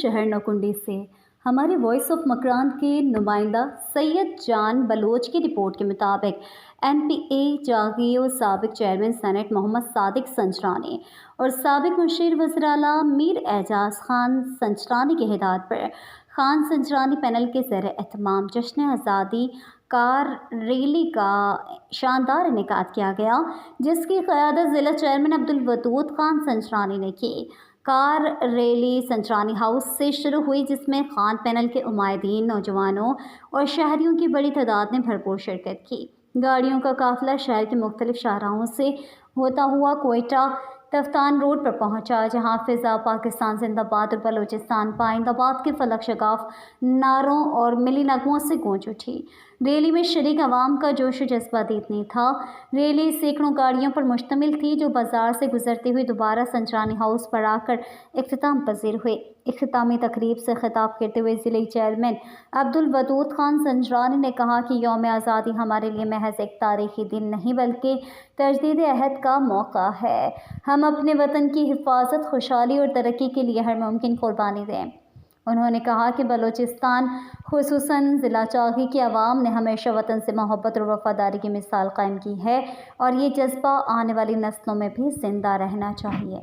शहर नौकुंडी से हमारे वॉइस ऑफ मकरान के नुमाइंदा सैयद जान बलोच की रिपोर्ट के मुताबिक MPA जागी और साबिक चेयरमैन सेनेट मोहम्मद सादिक संचरानी और साबिक मुशीर वज़ीर आला मीर एजाज खान संचरानी की हिदायत पर खान संचरानी पैनल के ज़ेर एहतमाम जश्न आज़ादी कार रैली का शानदार इनेकाद किया गया, जिसकी क़यादत ज़िला चेयरमैन अब्दुल वदूद खान संचरानी ने की। कार रैली संचरानी हाउस से शुरू हुई, जिसमें खान पैनल के उम्मीदीन, नौजवानों और शहरियों की बड़ी तादाद ने भरपूर शिरकत की। गाड़ियों का काफ़िला शहर के मुख्तलिफ शाहराहों से होता हुआ कोयटा तफ्तान रोड पर पहुंचा, जहां फ़िज़ा पाकिस्तान जिंदाबाद और बलूचिस्तान पाइंदाबाद के फलक शगाफ नारों और मिली नगमों से गूंज उठी। रैली में शरीक अवाम का जोश व जज्बा दीदनी था। रैली सैकड़ों गाड़ियों पर मुश्तमिल थी, जो बाजार से गुजरती हुई दोबारा संचरानी हाउस पर आकर इख्तिताम पजीर हुए। इख्तितामी तकरीब से खिताब करते हुए ज़िले चेयरमैन अब्दुल वदूद खान संचरानी ने कहा कि यौम आज़ादी हमारे लिए महज एक तारीख़ी दिन नहीं, बल्कि तजदीद अहद का मौका है। हम अपने वतन की हिफाजत, खुशहाली और तरक्की के लिए हर मुमकिन कुर्बानी दें। उन्होंने कहा कि बलूचिस्तान खुसूसन ज़िला चागी की आवाम ने हमेशा वतन से मोहब्बत और वफ़ादारी की मिसाल कायम की है और ये जज्बा आने वाली नस्लों में भी ज़िंदा रहना चाहिए।